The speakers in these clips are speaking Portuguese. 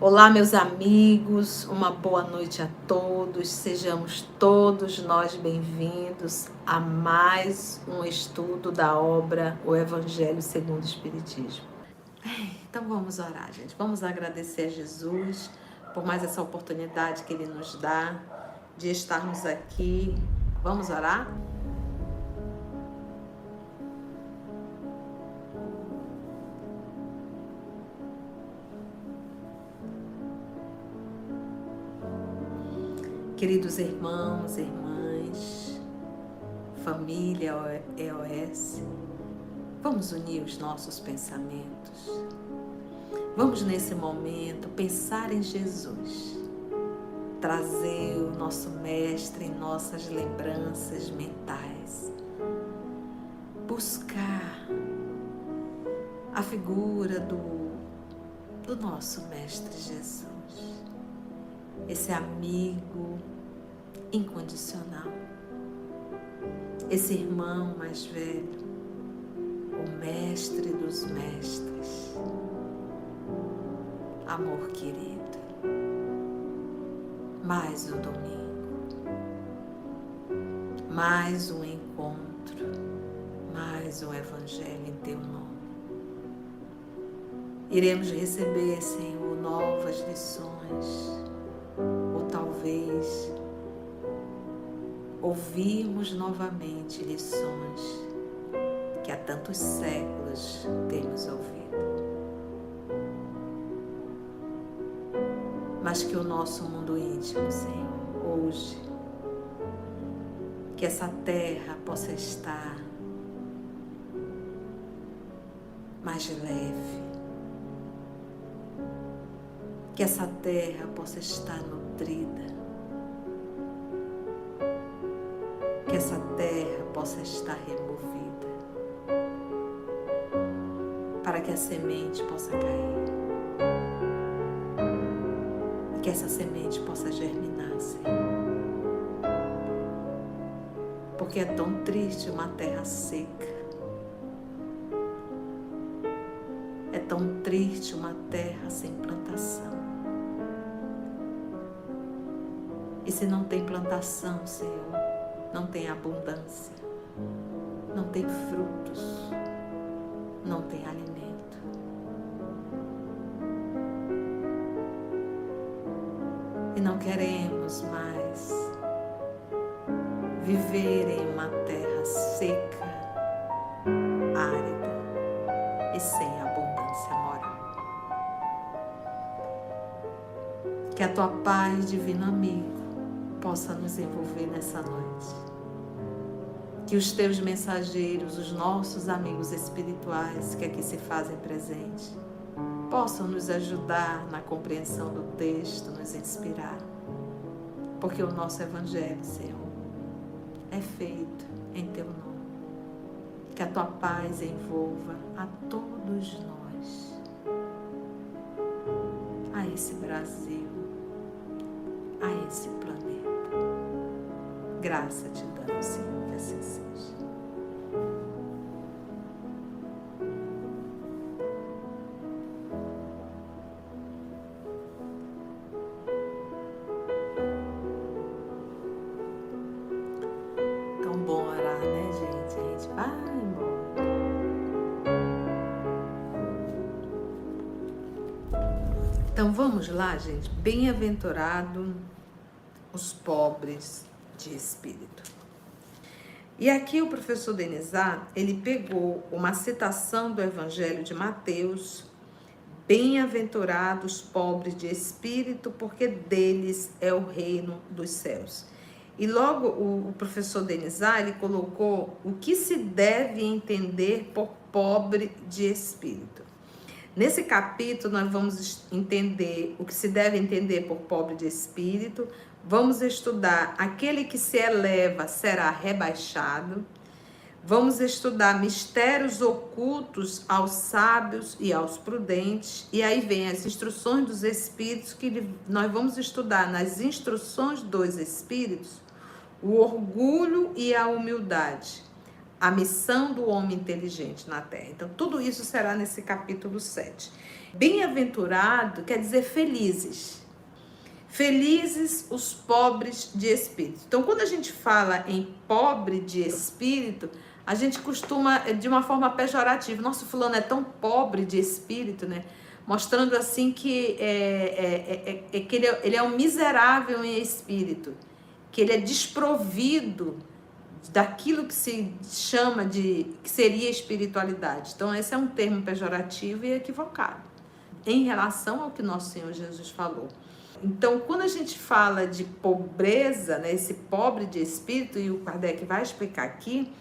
Olá, meus amigos, uma boa noite a todos. Sejamos todos nós bem-vindos a mais um estudo da obra O Evangelho segundo o Espiritismo. Então vamos orar, gente. Vamos agradecer a Jesus por mais essa oportunidade que Ele nos dá de estarmos aqui. Vamos orar? Queridos irmãos, irmãs, família EOS, vamos unir os nossos pensamentos. Vamos nesse momento pensar em Jesus, trazer o nosso Mestre em nossas lembranças mentais, buscar a figura do nosso Mestre Jesus, esse amigo incondicional, esse irmão mais velho, o mestre dos mestres, amor querido. Mais um domingo, mais um encontro, mais um evangelho em teu nome. Iremos receber, Senhor, novas lições, ou talvez ouvirmos novamente lições que há tantos séculos temos ouvido. Mas que o nosso mundo íntimo, Senhor, hoje, que essa terra possa estar mais leve, que essa terra possa estar nutrida, que essa terra possa estar removida, para que a semente possa cair, e que essa semente possa germinar, Senhor. Porque é tão triste uma terra seca, é tão triste uma terra sem plantação. E se não tem plantação, Senhor, não tem abundância, não tem frutos, não tem alimento. E não queremos mais viver em uma terra seca, árida e sem abundância moral. Que a tua paz, divino amigo, possa nos envolver nessa noite. Que os teus mensageiros, os nossos amigos espirituais que aqui se fazem presente, possam nos ajudar na compreensão do texto, nos inspirar. Porque o nosso Evangelho, Senhor, é feito em teu nome. Que a tua paz envolva a todos nós, a esse Brasil, a esse planeta. Graça te damos, Senhor, que assim seja. Tão bom orar, né, gente? A gente vai embora. Então vamos lá, gente. Bem-aventurado os pobres de espírito. E aqui o professor Denizar, ele pegou uma citação do Evangelho de Mateus: bem-aventurados pobres de espírito, porque deles é o reino dos céus. E logo o professor Denizar, ele colocou o que se deve entender por pobre de espírito. Nesse capítulo nós vamos entender o que se deve entender por pobre de espírito. Vamos estudar aquele que se eleva será rebaixado. Vamos estudar mistérios ocultos aos sábios e aos prudentes. E aí vem as instruções dos espíritos, que nós vamos estudar nas instruções dos espíritos o orgulho e a humildade, a missão do homem inteligente na terra. Então, tudo isso será nesse capítulo 7. Bem-aventurado quer dizer felizes. Felizes os pobres de espírito. Então, quando a gente fala em pobre de espírito, a gente costuma, de uma forma pejorativa, nossa, fulano é tão pobre de espírito, né? Mostrando assim que, que ele é um miserável em espírito, que ele é desprovido daquilo que se chama de, que seria espiritualidade. Então, esse é um termo pejorativo e equivocado em relação ao que nosso Senhor Jesus falou. Então, quando a gente fala de pobreza, né, esse pobre de espírito, e o Kardec vai explicar aqui,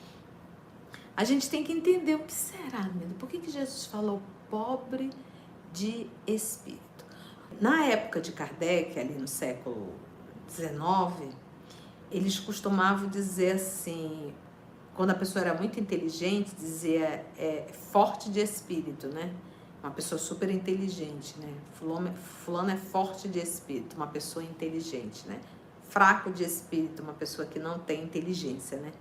a gente tem que entender o que será, mesmo. Por que Jesus falou pobre de espírito? Na época de Kardec, ali no século XIX, eles costumavam dizer assim, quando a pessoa era muito inteligente, dizia forte de espírito, né? Uma pessoa super inteligente, né? Fulano é forte de espírito, uma pessoa inteligente, né? Fraco de espírito, uma pessoa que não tem inteligência, né?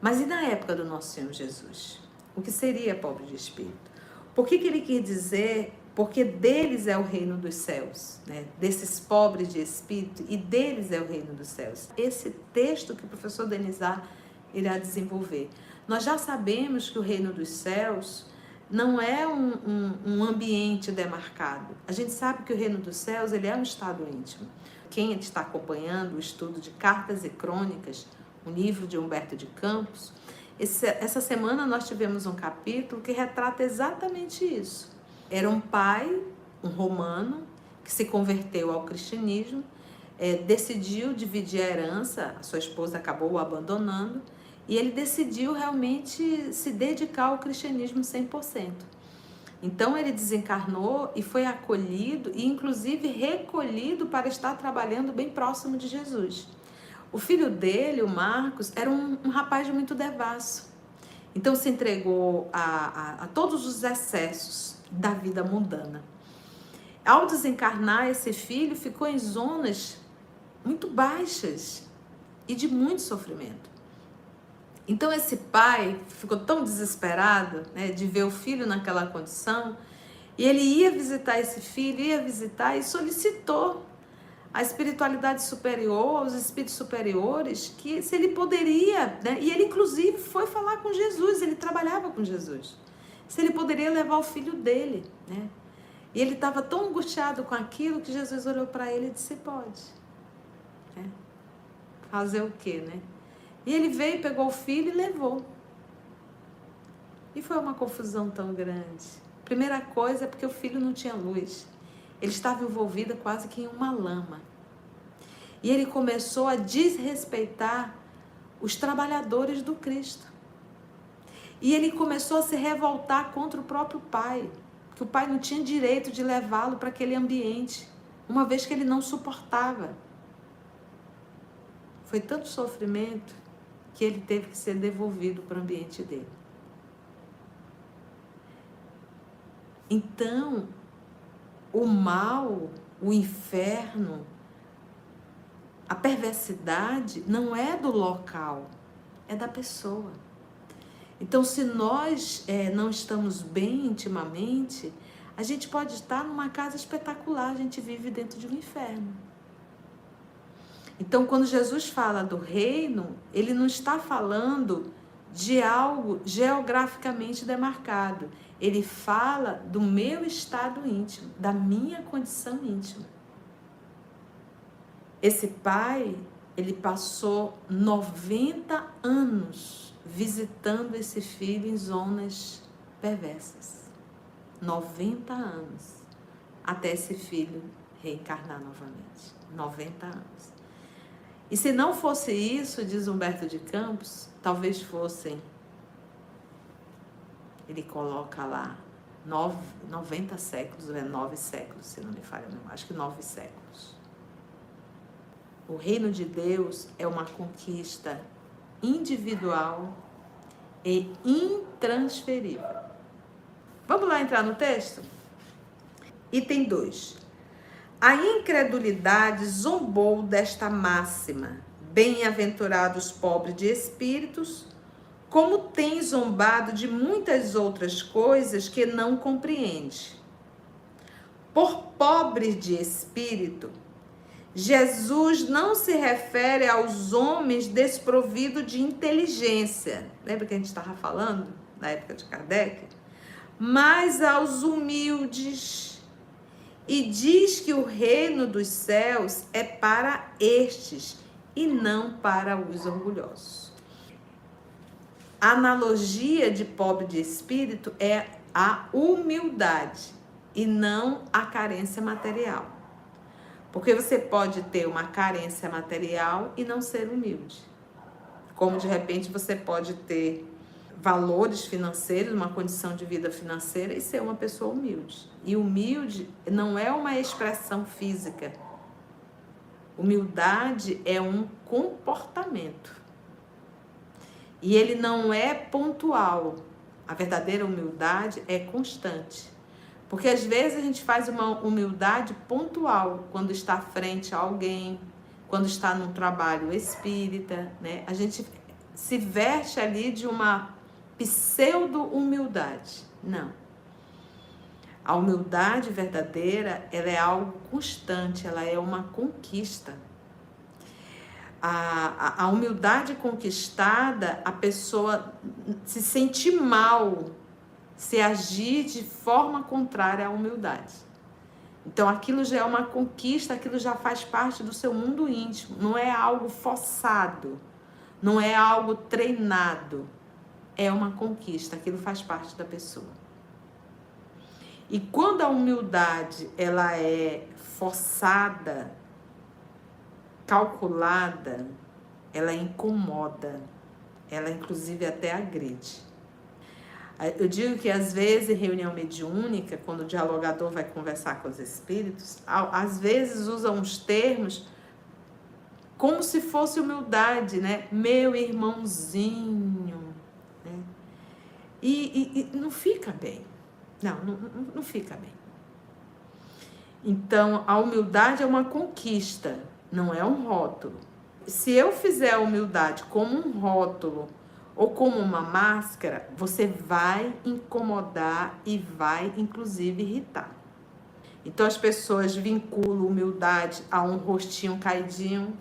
Mas e na época do nosso Senhor Jesus? O que seria pobre de espírito? Por que ele quis dizer, porque deles é o reino dos céus, né? Desses pobres de espírito, e deles é o reino dos céus. Esse texto que o professor Denizar irá desenvolver. Nós já sabemos que o reino dos céus não é um ambiente demarcado. A gente sabe que o reino dos céus, ele é um estado íntimo. Quem está acompanhando o estudo de Cartas e Crônicas, um livro de Humberto de Campos, essa semana nós tivemos um capítulo que retrata exatamente isso. Era um pai, um romano, que se converteu ao cristianismo, decidiu dividir a herança, a sua esposa acabou o abandonando, e ele decidiu realmente se dedicar ao cristianismo 100%. Então ele desencarnou e foi acolhido e inclusive recolhido para estar trabalhando bem próximo de Jesus. O filho dele, o Marcos, era um rapaz muito devasso. Então se entregou a todos os excessos da vida mundana. Ao desencarnar, esse filho ficou em zonas muito baixas e de muito sofrimento. Então esse pai ficou tão desesperado, né, de ver o filho naquela condição, e ele ia visitar esse filho, ia visitar e solicitou a espiritualidade superior, aos espíritos superiores, que se ele poderia, né, e ele inclusive foi falar com Jesus, ele trabalhava com Jesus, se ele poderia levar o filho dele, né? E ele estava tão angustiado com aquilo que Jesus olhou para ele e disse, pode. Né? Fazer o quê, né? E ele veio, pegou o filho e levou. E foi uma confusão tão grande. Primeira coisa é porque o filho não tinha luz. Ele estava envolvido quase que em uma lama. E ele começou a desrespeitar os trabalhadores do Cristo. E ele começou a se revoltar contra o próprio pai, que o pai não tinha direito de levá-lo para aquele ambiente, uma vez que ele não suportava. Foi tanto sofrimento que ele teve que ser devolvido para o ambiente dele. Então, o mal, o inferno, a perversidade não é do local, é da pessoa. Então, se nós não estamos bem intimamente, a gente pode estar numa casa espetacular, a gente vive dentro de um inferno. Então, quando Jesus fala do reino, ele não está falando de algo geograficamente demarcado. Ele fala do meu estado íntimo, da minha condição íntima. Esse pai, ele passou 90 anos visitando esse filho em zonas perversas. 90 anos. Até esse filho reencarnar novamente. 90 anos. E se não fosse isso, diz Humberto de Campos, talvez fossem, ele coloca lá, 90 séculos, ou 9 séculos, se não me falha, acho que 9 séculos. O reino de Deus é uma conquista individual e intransferível. Vamos lá entrar no texto? Item 2. A incredulidade zombou desta máxima: bem-aventurados pobres de espíritos, como tem zombado de muitas outras coisas que não compreende. Por pobres de espírito, Jesus não se refere aos homens desprovidos de inteligência. Lembra que a gente estava falando na época de Kardec? Mas aos humildes. E diz que o reino dos céus é para estes e não para os orgulhosos. A analogia de pobre de espírito é a humildade e não a carência material. Porque você pode ter uma carência material e não ser humilde. Como de repente você pode ter valores financeiros, uma condição de vida financeira e ser uma pessoa humilde. E humilde não é uma expressão física. Humildade é um comportamento. E ele não é pontual. A verdadeira humildade é constante. Porque às vezes a gente faz uma humildade pontual quando está frente a alguém, quando está num trabalho espírita, né? A gente se veste ali de uma pseudo-humildade. Não. A humildade verdadeira, ela é algo constante, ela é uma conquista. A humildade conquistada, a pessoa se sente mal se agir de forma contrária à humildade. Então aquilo já é uma conquista, aquilo já faz parte do seu mundo íntimo, não é algo forçado, não é algo treinado, é uma conquista, aquilo faz parte da pessoa. E quando a humildade ela é forçada, calculada, ela incomoda, ela inclusive até agride. Eu digo que às vezes em reunião mediúnica, quando o dialogador vai conversar com os espíritos, às vezes usam uns termos como se fosse humildade, né? Meu irmãozinho, né? E não fica bem. Não fica bem. Então, a humildade é uma conquista, não é um rótulo. Se eu fizer a humildade como um rótulo ou como uma máscara, você vai incomodar e vai, inclusive, irritar. Então, as pessoas vinculam humildade a um rostinho caidinho,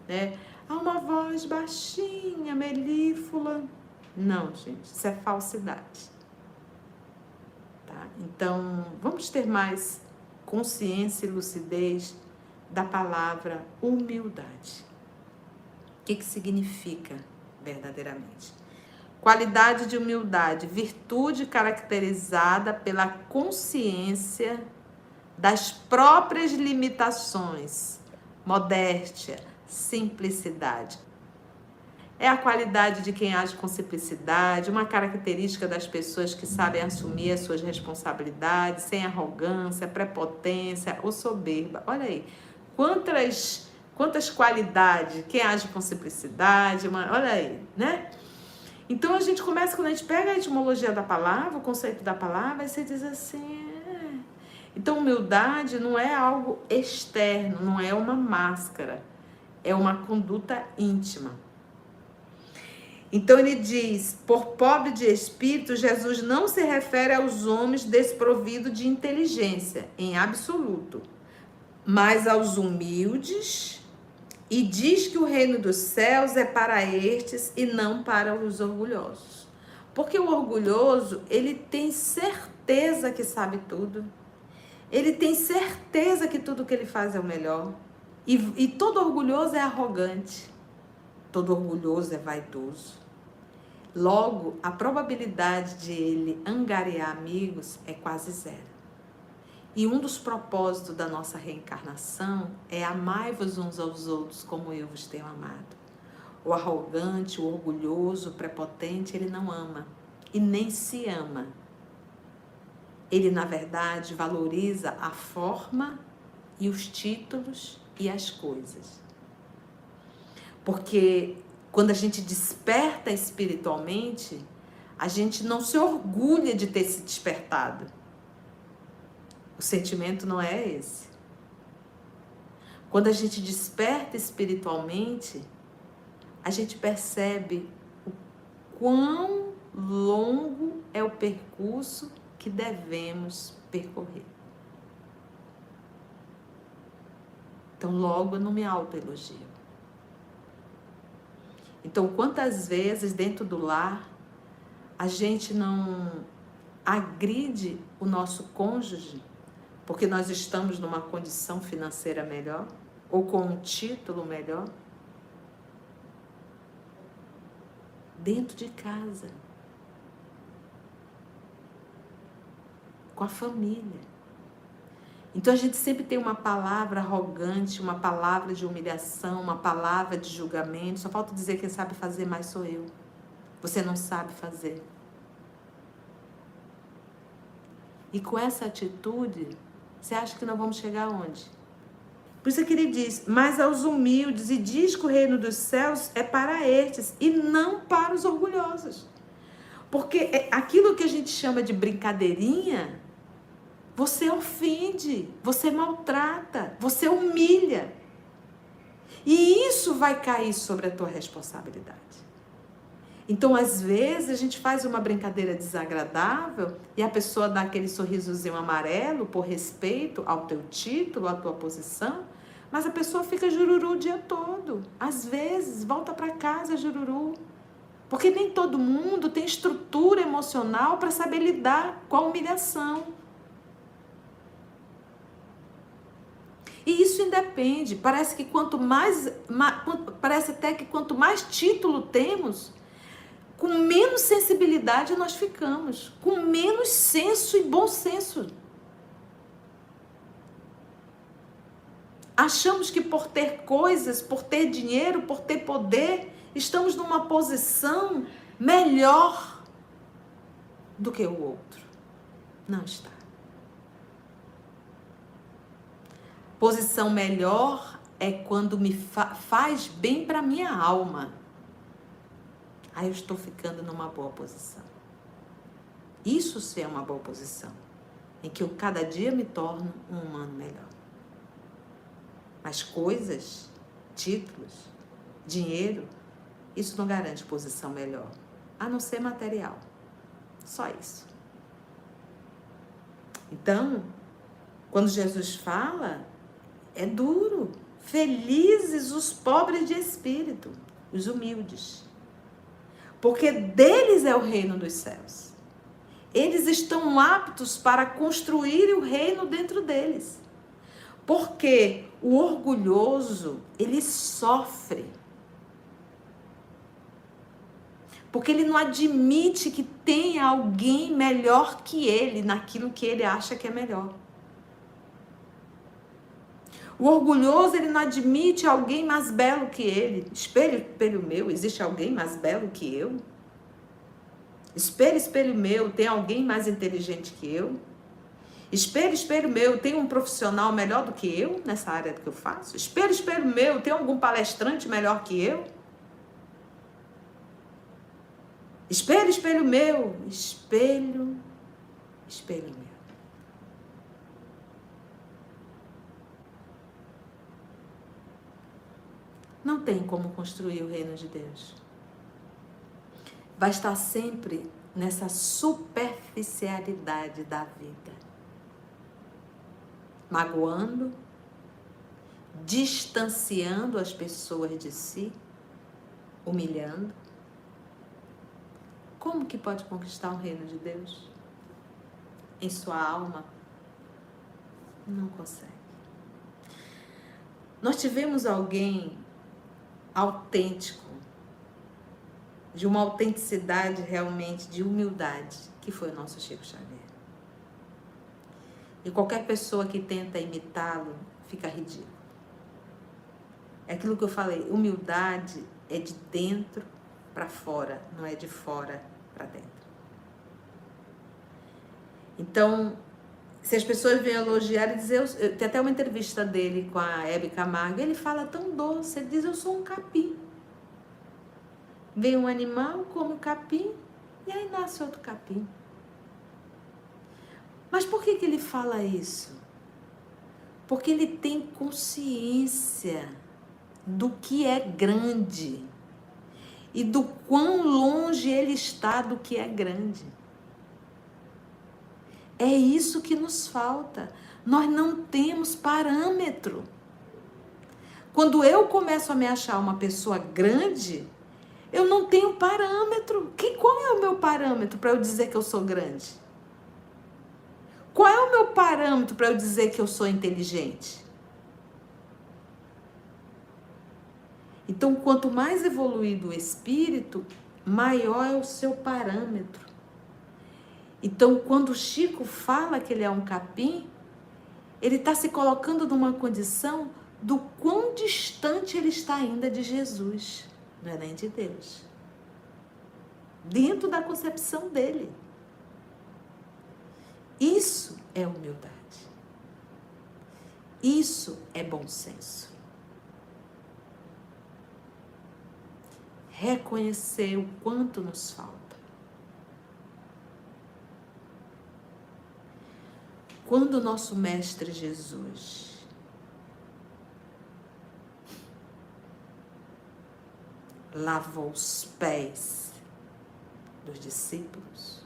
né? A uma voz baixinha, melíflua. Não, gente, isso é falsidade. Tá? Então, vamos ter mais consciência e lucidez da palavra humildade. O que significa verdadeiramente? Qualidade de humildade, virtude caracterizada pela consciência das próprias limitações, modéstia, simplicidade. É a qualidade de quem age com simplicidade, uma característica das pessoas que sabem assumir as suas responsabilidades, sem arrogância, prepotência ou soberba. Olha aí, quantas qualidades, quem age com simplicidade, olha aí, né? Então a gente começa, quando a gente pega a etimologia da palavra, o conceito da palavra, e você diz assim, Então humildade não é algo externo, não é uma máscara, é uma conduta íntima. Então ele diz, por pobre de espírito, Jesus não se refere aos homens desprovidos de inteligência, em absoluto, mas aos humildes, e diz que o reino dos céus é para estes e não para os orgulhosos. Porque o orgulhoso, ele tem certeza que sabe tudo, ele tem certeza que tudo que ele faz é o melhor, e todo orgulhoso é arrogante. Todo orgulhoso é vaidoso. Logo, a probabilidade de ele angariar amigos é quase zero. E um dos propósitos da nossa reencarnação é amai-vos uns aos outros como eu vos tenho amado. O arrogante, o orgulhoso, o prepotente, ele não ama e nem se ama. Ele, na verdade, valoriza a forma e os títulos e as coisas. Porque quando a gente desperta espiritualmente, a gente não se orgulha de ter se despertado. O sentimento não é esse. Quando a gente desperta espiritualmente, a gente percebe quão longo é o percurso que devemos percorrer. Então, logo eu não me autoelogio. Então, quantas vezes dentro do lar a gente não agride o nosso cônjuge porque nós estamos numa condição financeira melhor ou com um título melhor? Dentro de casa, com a família. Então a gente sempre tem uma palavra arrogante, uma palavra de humilhação, uma palavra de julgamento. Só falta dizer que quem sabe fazer mais sou eu. Você não sabe fazer. E com essa atitude, você acha que nós vamos chegar aonde? Por isso que ele diz, mas aos humildes, e diz que o reino dos céus é para estes, e não para os orgulhosos. Porque aquilo que a gente chama de brincadeirinha, você ofende, você maltrata, você humilha. E isso vai cair sobre a tua responsabilidade. Então, às vezes, a gente faz uma brincadeira desagradável e a pessoa dá aquele sorrisozinho amarelo por respeito ao teu título, à tua posição, mas a pessoa fica jururu o dia todo. Às vezes, volta para casa jururu. Porque nem todo mundo tem estrutura emocional para saber lidar com a humilhação. E isso independe. Parece que parece até que quanto mais título temos, com menos sensibilidade nós ficamos, com menos senso e bom senso. Achamos que por ter coisas, por ter dinheiro, por ter poder, estamos numa posição melhor do que o outro. Não está. Posição melhor é quando me faz bem para minha alma. Aí eu estou ficando numa boa posição. Isso sim é uma boa posição, em que eu cada dia me torno um humano melhor. Mas coisas, títulos, dinheiro, isso não garante posição melhor, a não ser material. Só isso. Então, quando Jesus fala, é duro. Felizes os pobres de espírito, os humildes. Porque deles é o reino dos céus. Eles estão aptos para construir o reino dentro deles. Porque o orgulhoso, ele sofre. Porque ele não admite que tenha alguém melhor que ele naquilo que ele acha que é melhor. O orgulhoso, ele não admite alguém mais belo que ele. Espelho, espelho meu, existe alguém mais belo que eu? Espelho, espelho meu, tem alguém mais inteligente que eu? Espelho, espelho meu, tem um profissional melhor do que eu nessa área que eu faço? Espelho, espelho meu, tem algum palestrante melhor que eu? Espelho, espelho meu, espelho, espelho meu. Não tem como construir o reino de Deus. Vai estar sempre nessa superficialidade da vida. Magoando, distanciando as pessoas de si, humilhando. Como que pode conquistar o reino de Deus? Em sua alma? Não consegue. Nós tivemos alguém autêntico, de uma autenticidade realmente, de humildade, que foi o nosso Chico Xavier. E qualquer pessoa que tenta imitá-lo, fica ridículo. É aquilo que eu falei, humildade é de dentro para fora, não é de fora para dentro. Então, se as pessoas vêm elogiar e dizer, tem até uma entrevista dele com a Hebe Camargo, ele fala tão doce, ele diz, eu sou um capim. Vem um animal, come o capim, e aí nasce outro capim. Mas por que ele fala isso? Porque ele tem consciência do que é grande. e do quão longe ele está do que é grande. É isso que nos falta. Nós não temos parâmetro. Quando eu começo a me achar uma pessoa grande, eu não tenho parâmetro. Qual é o meu parâmetro para eu dizer que eu sou grande? Qual é o meu parâmetro para eu dizer que eu sou inteligente? Então, quanto mais evoluído o espírito, maior é o seu parâmetro. Então, quando o Chico fala que ele é um capim, ele está se colocando numa condição do quão distante ele está ainda de Jesus, não é nem de Deus. Dentro da concepção dele. Isso é humildade. Isso é bom senso. Reconhecer o quanto nos falta. Quando o nosso Mestre Jesus lavou os pés dos discípulos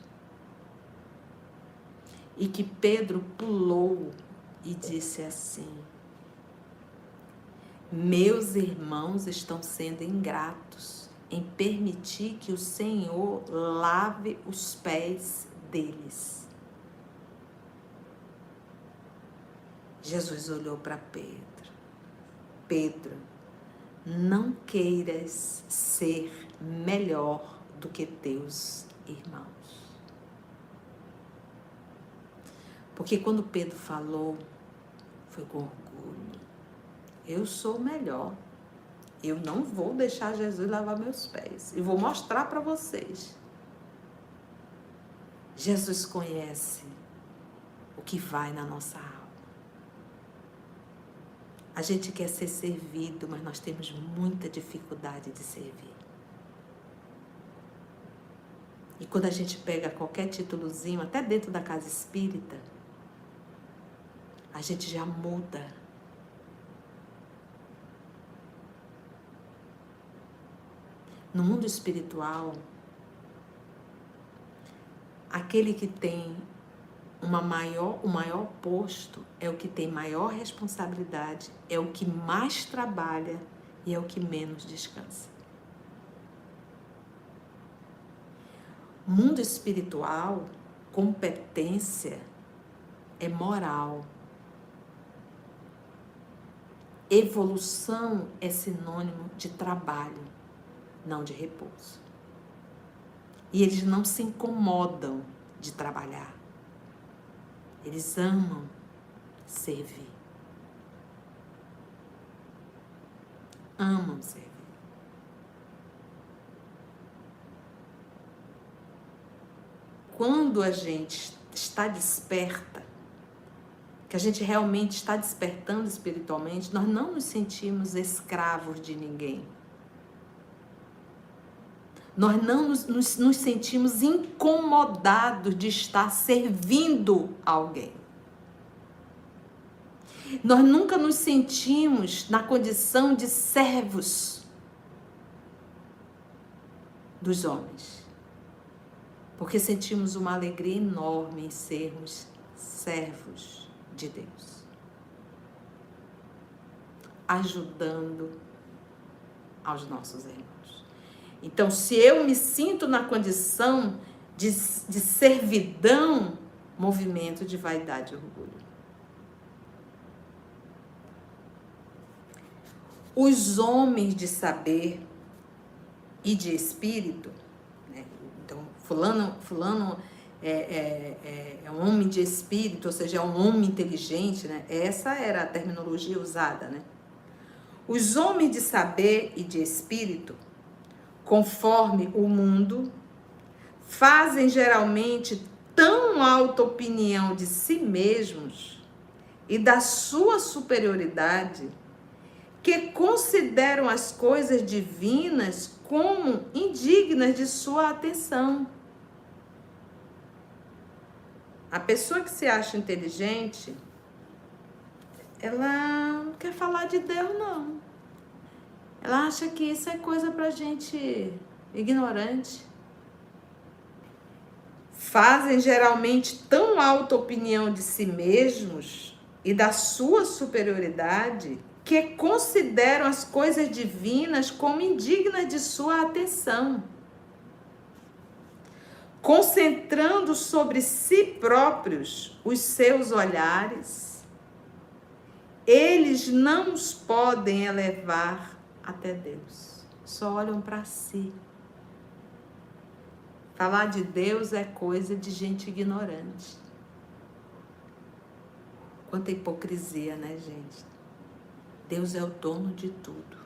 e que Pedro pulou e disse assim: meus irmãos estão sendo ingratos em permitir que o Senhor lave os pés deles. Jesus olhou para Pedro. Pedro, não queiras ser melhor do que teus irmãos. Porque quando Pedro falou, foi com orgulho. Eu sou melhor. Eu não vou deixar Jesus lavar meus pés. E vou mostrar para vocês. Jesus conhece o que vai na nossa alma. A gente quer ser servido, mas nós temos muita dificuldade de servir. E quando a gente pega qualquer títulozinho, até dentro da casa espírita, a gente já muda. No mundo espiritual, aquele que tem o maior posto é o que tem maior responsabilidade, é o que mais trabalha e é o que menos descansa. Mundo espiritual, competência é moral. Evolução é sinônimo de trabalho, não de repouso. E eles não se incomodam de trabalhar. Eles amam servir. Amam servir. Quando a gente está desperta, que a gente realmente está despertando espiritualmente, nós não nos sentimos escravos de ninguém. Nós não nos sentimos incomodados de estar servindo alguém. Nós nunca nos sentimos na condição de servos dos homens. Porque sentimos uma alegria enorme em sermos servos de Deus. Ajudando aos nossos irmãos. Então, se eu me sinto na condição de servidão, movimento de vaidade e orgulho. Os homens de saber e de espírito, né? Então, fulano é um homem de espírito, ou seja, é um homem inteligente, né? Essa era a terminologia usada, né? Os homens de saber e de espírito, conforme o mundo, fazem geralmente tão alta opinião de si mesmos e da sua superioridade que consideram as coisas divinas como indignas de sua atenção. A pessoa que se acha inteligente, ela não quer falar de Deus, não. Ela acha que isso é coisa pra gente ignorante. Fazem geralmente tão alta opinião de si mesmos e da sua superioridade que consideram as coisas divinas como indignas de sua atenção, concentrando sobre si próprios os seus olhares. Eles não os podem elevar até Deus, só olham para si. Falar de Deus é coisa de gente ignorante. Quanta hipocrisia, né, gente? Deus é o dono de tudo.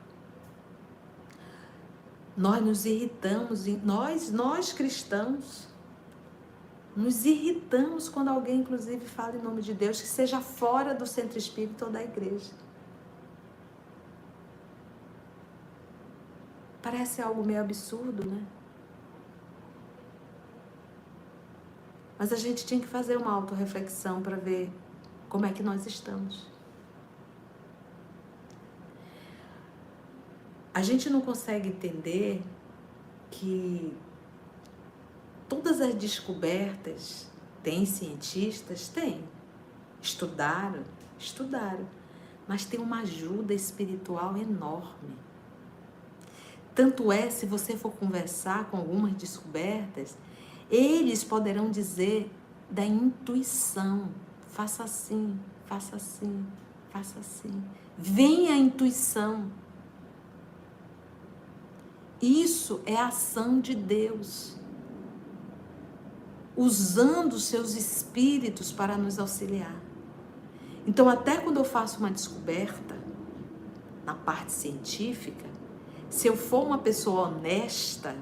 Nós nos irritamos, nós cristãos, nos irritamos quando alguém, inclusive, fala em nome de Deus, que seja fora do centro espírita ou da igreja. Parece algo meio absurdo, né? Mas a gente tinha que fazer uma autorreflexão para ver como é que nós estamos. A gente não consegue entender que todas as descobertas, tem cientistas? Tem. Estudaram, mas tem uma ajuda espiritual enorme. Tanto é, se você for conversar com algumas descobertas, eles poderão dizer da intuição. Faça assim, faça assim, faça assim. Vem a intuição. Isso é a ação de Deus, usando os seus espíritos para nos auxiliar. Então, até quando eu faço uma descoberta na parte científica, se eu for uma pessoa honesta,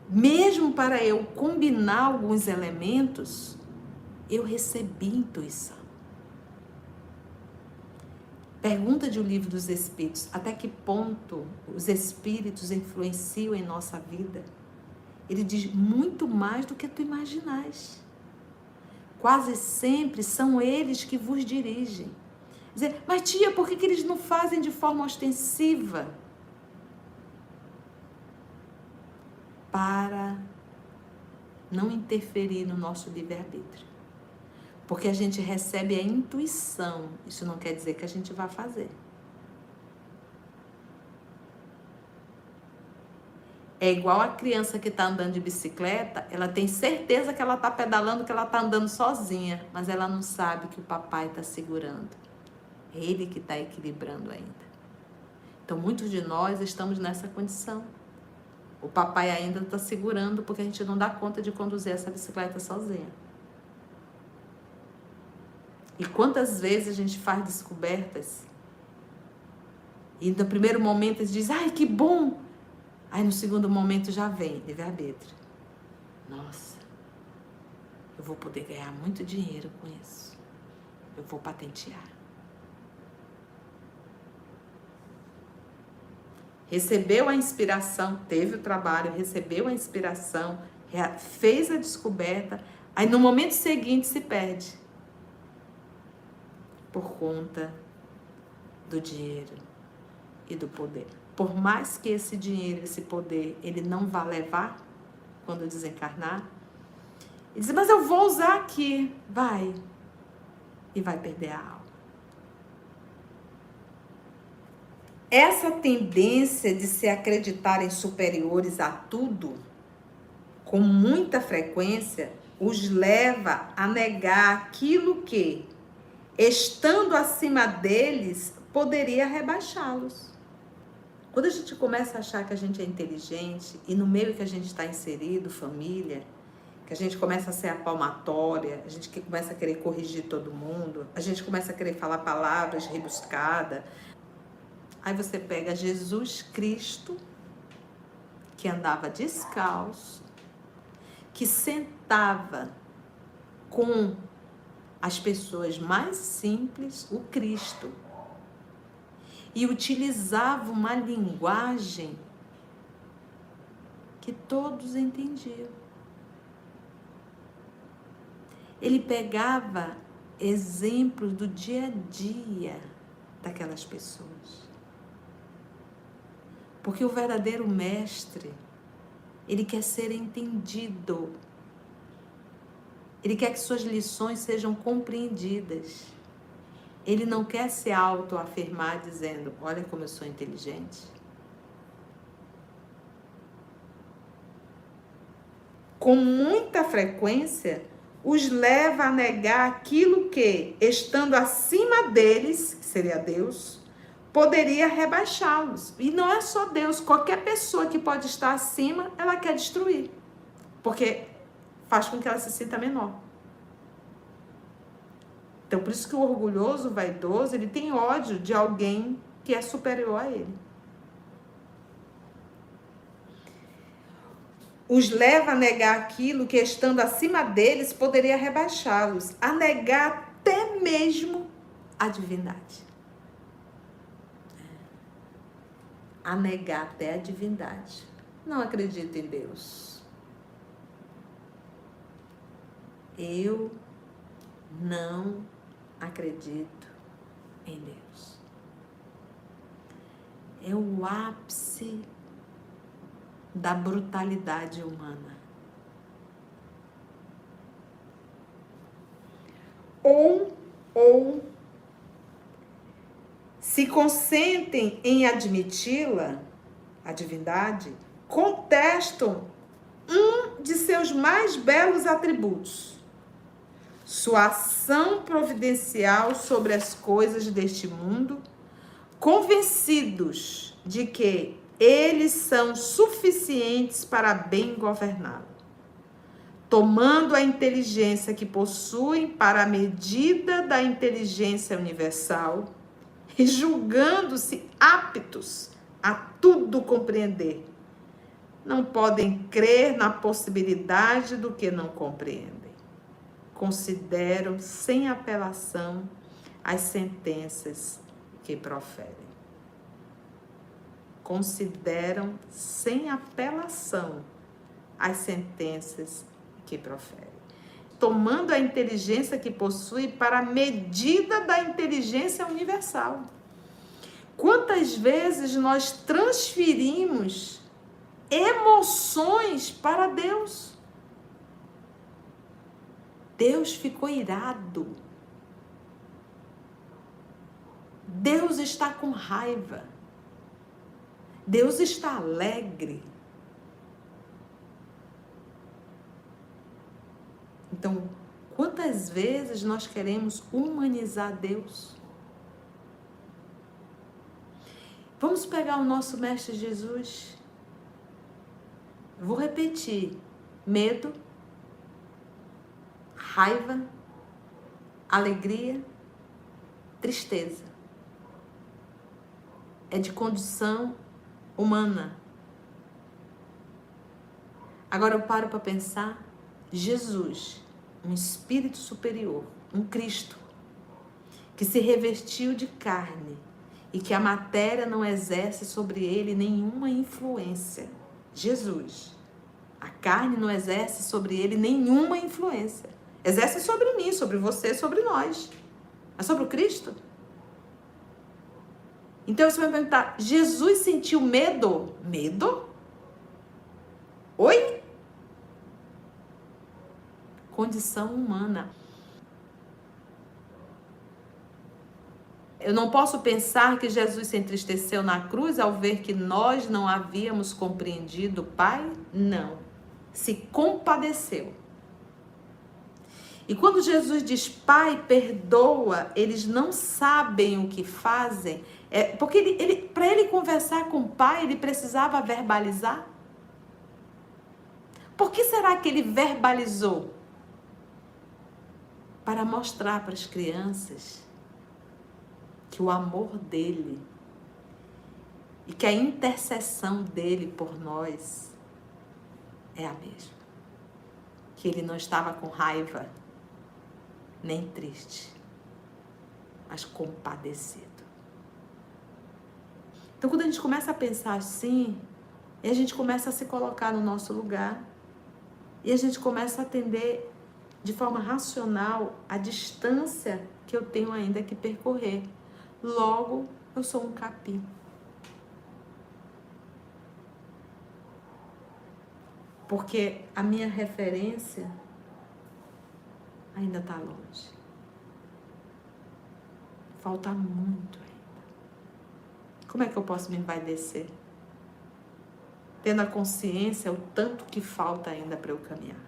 mesmo para eu combinar alguns elementos, eu recebi intuição. Pergunta de O Livro dos Espíritos: até que ponto os espíritos influenciam em nossa vida? Ele diz: muito mais do que tu imaginais. Quase sempre são eles que vos dirigem. Dizer: mas tia, por que eles não fazem de forma ostensiva? Para não interferir no nosso livre-arbítrio. Porque a gente recebe a intuição, isso não quer dizer que a gente vai fazer. É igual a criança que está andando de bicicleta, ela tem certeza que ela está pedalando, que ela está andando sozinha, mas ela não sabe que o papai está segurando. É ele que está equilibrando ainda. Então, muitos de nós estamos nessa condição. O papai ainda está segurando porque a gente não dá conta de conduzir essa bicicleta sozinha. E quantas vezes a gente faz descobertas e no primeiro momento a gente diz: ai, que bom! Aí no segundo momento já vem livre-arbítrio. Nossa, eu vou poder ganhar muito dinheiro com isso. Eu vou patentear. Recebeu a inspiração, teve o trabalho, recebeu a inspiração, fez a descoberta, aí no momento seguinte se perde. Por conta do dinheiro e do poder. Por mais que esse dinheiro, esse poder, ele não vá levar quando desencarnar, ele diz: mas eu vou usar aqui. Vai. E vai perder a alma. Essa tendência de se acreditarem superiores a tudo, com muita frequência, os leva a negar aquilo que, estando acima deles, poderia rebaixá-los. Quando a gente começa a achar que a gente é inteligente, e no meio que a gente está inserido, família, que a gente começa a ser a palmatória, a gente começa a querer corrigir todo mundo, a gente começa a querer falar palavras rebuscadas. Aí você pega Jesus Cristo, que andava descalço, que sentava com as pessoas mais simples, o Cristo, e utilizava uma linguagem que todos entendiam. Ele pegava exemplos do dia a dia daquelas pessoas. Porque o verdadeiro mestre, Ele quer ser entendido. Ele quer que suas lições sejam compreendidas. Ele não quer se autoafirmar dizendo, olha como eu sou inteligente. Com muita frequência, os leva a negar aquilo que, estando acima deles, que seria Deus, poderia rebaixá-los. E não é só Deus, qualquer pessoa que pode estar acima, ela quer destruir. Porque faz com que ela se sinta menor. Então, por isso que o orgulhoso, o vaidoso, ele tem ódio de alguém que é superior a ele. Os leva a negar aquilo que, estando acima deles, poderia rebaixá-los, a negar até mesmo a divindade. A negar até a divindade. Não acredito em Deus. Eu não acredito em Deus. É o ápice da brutalidade humana. Ou se consentem em admiti-la, a divindade, contestam um de seus mais belos atributos, sua ação providencial sobre as coisas deste mundo, convencidos de que eles são suficientes para bem governá-lo, tomando a inteligência que possuem para a medida da inteligência universal e julgando-se aptos a tudo compreender. Não podem crer na possibilidade do que não compreendem. Consideram sem apelação as sentenças que proferem. Consideram sem apelação as sentenças que proferem. Tomando a inteligência que possui para a medida da inteligência universal. Quantas vezes nós transferimos emoções para Deus? Deus ficou irado. Deus está com raiva. Deus está alegre. Então, quantas vezes nós queremos humanizar Deus? Vamos pegar o nosso Mestre Jesus. Vou repetir. Medo, raiva, alegria, tristeza. É de condição humana. Agora eu paro para pensar, Jesus, um espírito superior, um Cristo, que se revestiu de carne e que a matéria não exerce sobre ele nenhuma influência. Jesus, a carne não exerce sobre ele nenhuma influência. Exerce sobre mim, sobre você, sobre nós. Mas sobre o Cristo? Então você vai perguntar, Jesus sentiu medo? Medo? Oi? Condição humana. Eu não posso pensar que Jesus se entristeceu na cruz ao ver que nós não havíamos compreendido o Pai? Não. Se compadeceu. E quando Jesus diz, Pai, perdoa, eles não sabem o que fazem, porque para ele conversar com o Pai, ele precisava verbalizar. Por que será que ele verbalizou? Para mostrar para as crianças que o amor dele e que a intercessão dele por nós é a mesma. Que ele não estava com raiva, nem triste, mas compadecido. Então, quando a gente começa a pensar assim, e a gente começa a se colocar no nosso lugar, e a gente começa a atender de forma racional a distância que eu tenho ainda que percorrer. Logo, eu sou um capim. Porque a minha referência ainda está longe. Falta muito ainda. Como é que eu posso me envaidecer? Tendo a consciência o tanto que falta ainda para eu caminhar.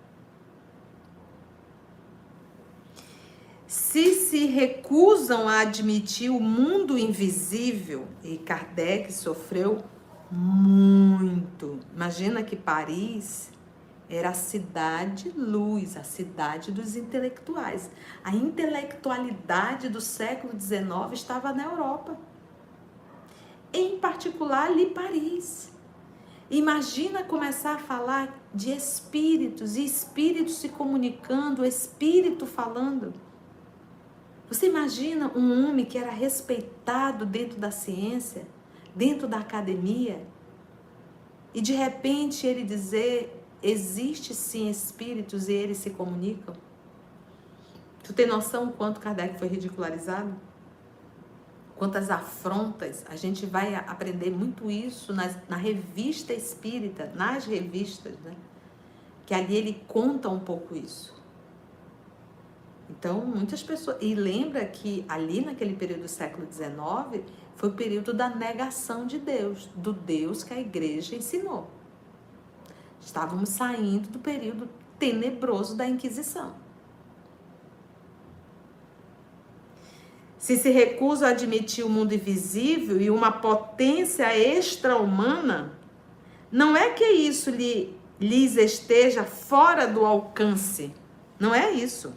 Se recusam a admitir o mundo invisível, e Kardec sofreu muito. Imagina que Paris era a cidade luz, a cidade dos intelectuais. A intelectualidade do século XIX estava na Europa. Em particular, ali Paris. Imagina começar a falar de espíritos, e espíritos se comunicando, espírito falando. Você imagina um homem que era respeitado dentro da ciência, dentro da academia, e de repente ele dizer, existe sim espíritos e eles se comunicam? Tu tem noção quanto Kardec foi ridicularizado? Quantas afrontas? A gente vai aprender muito isso na revista espírita, nas revistas, né? Que ali ele conta um pouco isso. Então, muitas pessoas... E lembra que ali naquele período do século XIX, foi o período da negação de Deus, do Deus que a igreja ensinou. Estávamos saindo do período tenebroso da Inquisição. Se recusa a admitir o mundo invisível e uma potência extra-humana, não é que isso lhes esteja fora do alcance. Não é isso.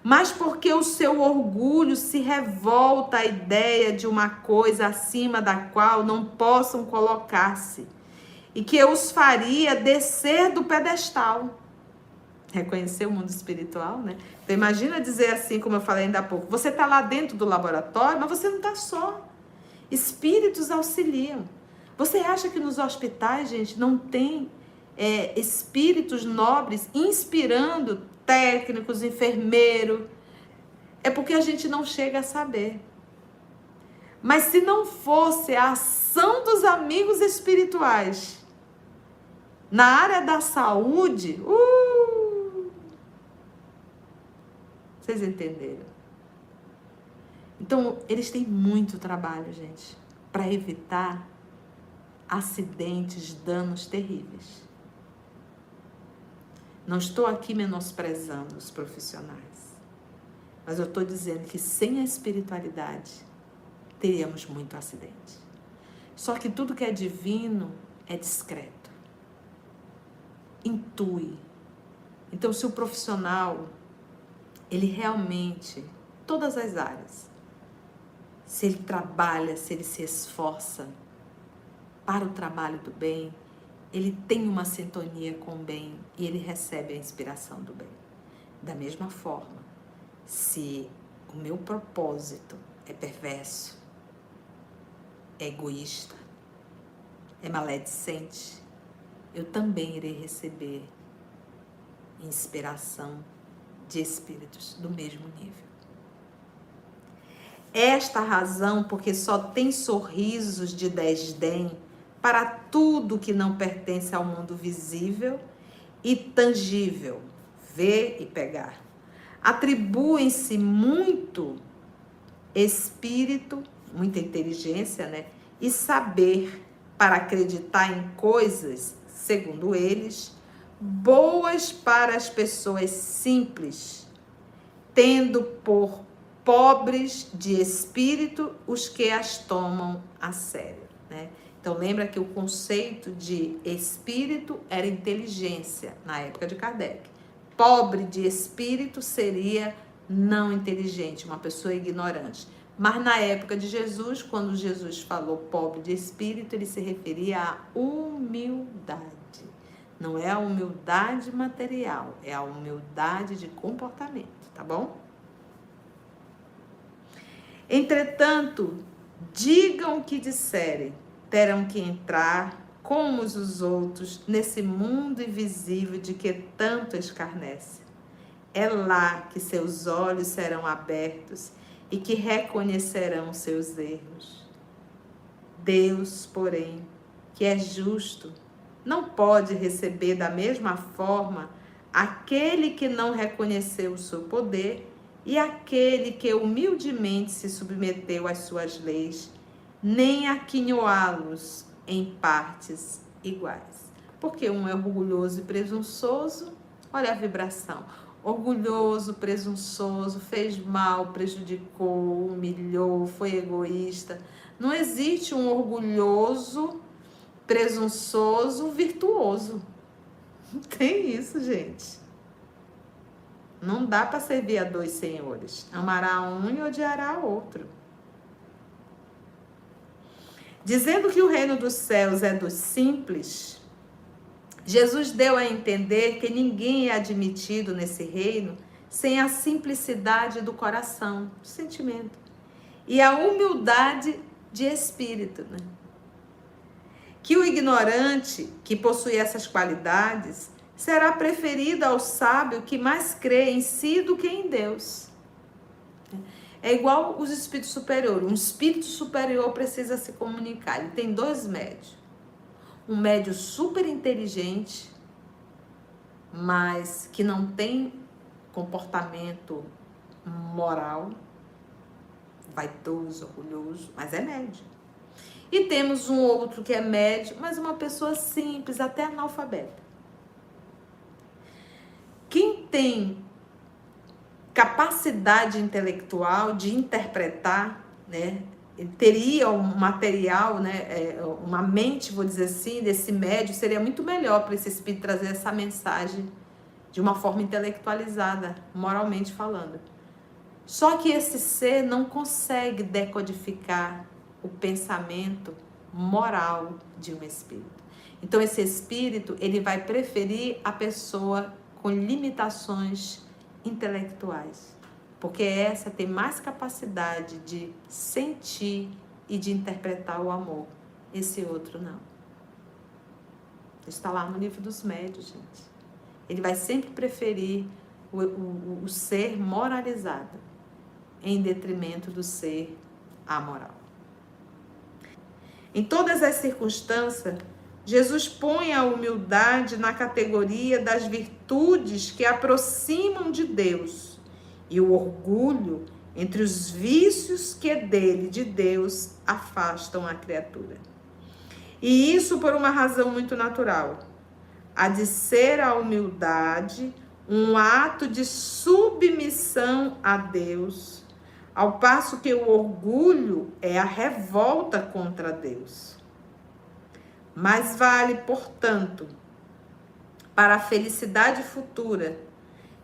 Mas porque o seu orgulho se revolta à ideia de uma coisa acima da qual não possam colocar-se e que os faria descer do pedestal. Reconhecer o mundo espiritual, né? Então imagina dizer assim, como eu falei ainda há pouco, você está lá dentro do laboratório, mas você não está só. Espíritos auxiliam. Você acha que nos hospitais, gente, não tem espíritos nobres inspirando técnicos, enfermeiros? É porque a gente não chega a saber. Mas se não fosse a ação dos amigos espirituais na área da saúde, vocês entenderam? Então, eles têm muito trabalho, gente, para evitar acidentes, danos terríveis. Não estou aqui menosprezando os profissionais, mas eu estou dizendo que sem a espiritualidade teríamos muito acidente. Só que tudo que é divino é discreto, intui. Então, se o profissional, ele realmente, todas as áreas, se ele trabalha, se ele se esforça para o trabalho do bem, ele tem uma sintonia com o bem e ele recebe a inspiração do bem. Da mesma forma, se o meu propósito é perverso, é egoísta, é maledicente, eu também irei receber inspiração de espíritos do mesmo nível. Esta razão, porque só tem sorrisos de desdém para tudo que não pertence ao mundo visível e tangível, ver e pegar. Atribuem-se muito espírito, muita inteligência, né? E saber para acreditar em coisas, segundo eles, boas para as pessoas simples, tendo por pobres de espírito os que as tomam a sério, né? Então, lembra que o conceito de espírito era inteligência, na época de Kardec. Pobre de espírito seria não inteligente, uma pessoa ignorante. Mas na época de Jesus, quando Jesus falou pobre de espírito, ele se referia à humildade. Não é a humildade material, é a humildade de comportamento, tá bom? Entretanto, digam o que disserem, terão que entrar, como os outros, nesse mundo invisível de que tanto escarnece. É lá que seus olhos serão abertos e que reconhecerão seus erros. Deus, porém, que é justo, não pode receber da mesma forma aquele que não reconheceu o seu poder e aquele que humildemente se submeteu às suas leis, nem aquinhoá-los em partes iguais. Porque um é orgulhoso e presunçoso, olha a vibração. Orgulhoso, presunçoso, fez mal, prejudicou, humilhou, foi egoísta. Não existe um orgulhoso, presunçoso, virtuoso. Não tem isso, gente. Não dá para servir a dois senhores. Amará um e odiará outro. Dizendo que o reino dos céus é dos simples, Jesus deu a entender que ninguém é admitido nesse reino sem a simplicidade do coração, do sentimento, e a humildade de espírito, né? Que o ignorante que possui essas qualidades será preferido ao sábio que mais crê em si do que em Deus. É igual os espíritos superiores. Um espírito superior precisa se comunicar. Ele tem dois médios. Um médio super inteligente, mas que não tem comportamento moral, vaidoso, orgulhoso, mas é médio. E temos um outro que é médio, mas uma pessoa simples, até analfabeta. Quem tem capacidade intelectual de interpretar, né? Ele teria um material, né? Uma mente, vou dizer assim, desse médio, seria muito melhor para esse espírito trazer essa mensagem de uma forma intelectualizada, moralmente falando. Só que esse ser não consegue decodificar o pensamento moral de um espírito. Então esse espírito, ele vai preferir a pessoa com limitações intelectuais, porque essa tem mais capacidade de sentir e de interpretar o amor. Esse outro não. Está lá no livro dos médios, gente. Ele vai sempre preferir o ser moralizado em detrimento do ser amoral. Em todas as circunstâncias, Jesus põe a humildade na categoria das virtudes que aproximam de Deus e o orgulho entre os vícios que dele, de Deus, afastam a criatura. E isso por uma razão muito natural. Há de ser a humildade um ato de submissão a Deus, ao passo que o orgulho é a revolta contra Deus. Mas vale, portanto, para a felicidade futura,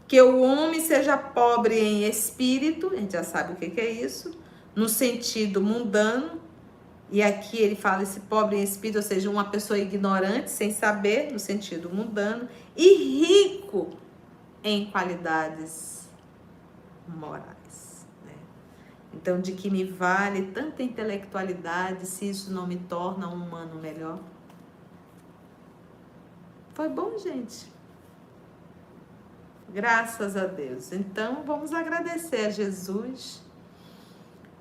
que o homem seja pobre em espírito, a gente já sabe o que é isso, no sentido mundano, e aqui ele fala esse pobre em espírito, ou seja, uma pessoa ignorante, sem saber, no sentido mundano, e rico em qualidades morais. Né? Então, de que me vale tanta intelectualidade se isso não me torna um humano melhor? Foi bom, gente? Graças a Deus. Então, vamos agradecer a Jesus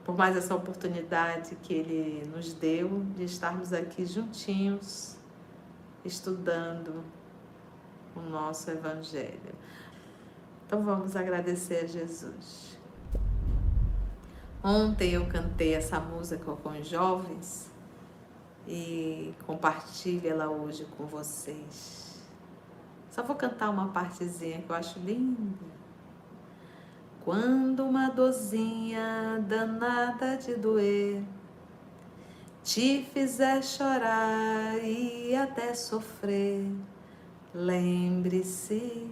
por mais essa oportunidade que Ele nos deu de estarmos aqui juntinhos, estudando o nosso Evangelho. Então, vamos agradecer a Jesus. Ontem eu cantei essa música com os jovens e compartilho ela hoje com vocês. Só vou cantar uma partezinha que eu acho linda. Quando uma dorzinha danada de doer te fizer chorar e até sofrer, lembre-se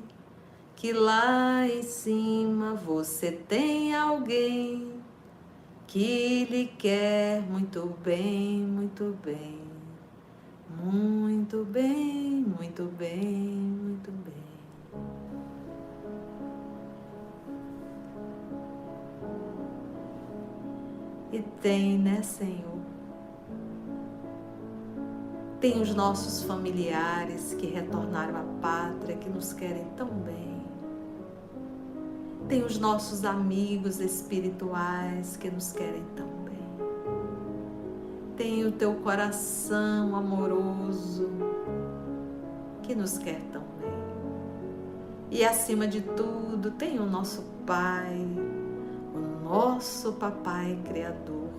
que lá em cima você tem alguém que lhe quer muito bem, muito bem, muito bem, muito bem, muito bem. E tem, né, Senhor? Tem os nossos familiares que retornaram à pátria, que nos querem tão bem. Tem os nossos amigos espirituais que nos querem tão bem. Tem o teu coração amoroso que nos quer tão bem. E acima de tudo, tem o nosso Pai, o nosso Papai Criador,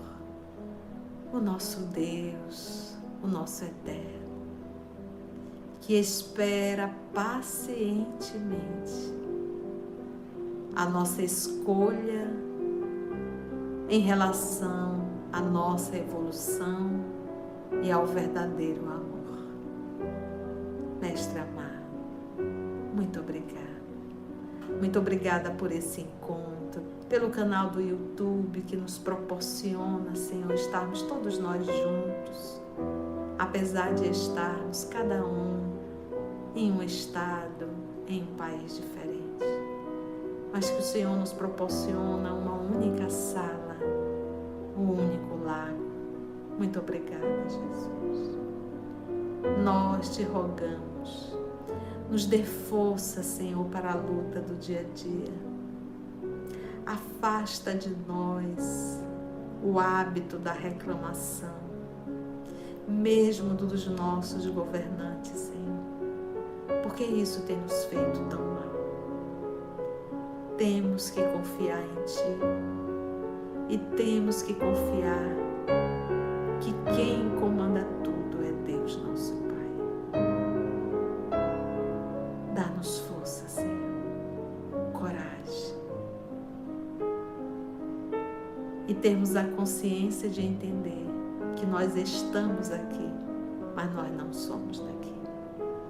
o nosso Deus, o nosso Eterno, que espera pacientemente a nossa escolha em relação à nossa evolução e ao verdadeiro amor. Mestre amado, muito obrigada. Muito obrigada por esse encontro, pelo canal do YouTube que nos proporciona, Senhor, estarmos todos nós juntos, apesar de estarmos cada um em um estado, em um país diferente. Mas que o Senhor nos proporciona uma única sala, um único lago. Muito obrigada, Jesus. Nós te rogamos, nos dê força, Senhor, para a luta do dia a dia. Afasta de nós o hábito da reclamação, mesmo dos nossos governantes, Senhor, porque isso tem nos feito tão mal. Temos que confiar em Ti e temos que confiar que quem comanda tudo é Deus, nosso Pai. Dá-nos força, Senhor, coragem e termos a consciência de entender que nós estamos aqui, mas nós não somos daqui.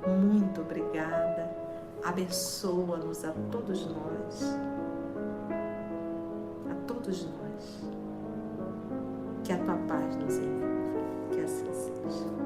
Muito obrigada. Abençoa-nos a todos nós. A todos nós. Que a Tua paz nos envolva. Que assim seja.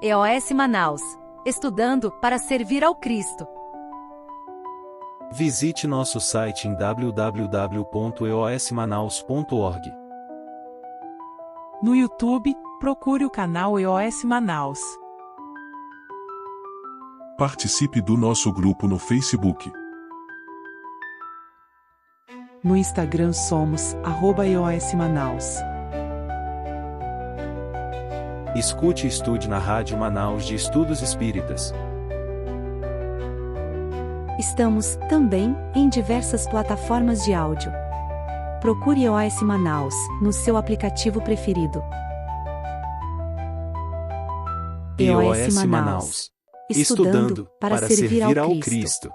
EOS Manaus. Estudando para servir ao Cristo. Visite nosso site em www.eosmanaus.org. No YouTube, procure o canal EOS Manaus. Participe do nosso grupo no Facebook. No Instagram somos @EOS Manaus. Escute e estude na Rádio Manaus de Estudos Espíritas. Estamos, também, em diversas plataformas de áudio. Procure EOS Manaus, no seu aplicativo preferido. EOS Manaus. Estudando para servir ao Cristo.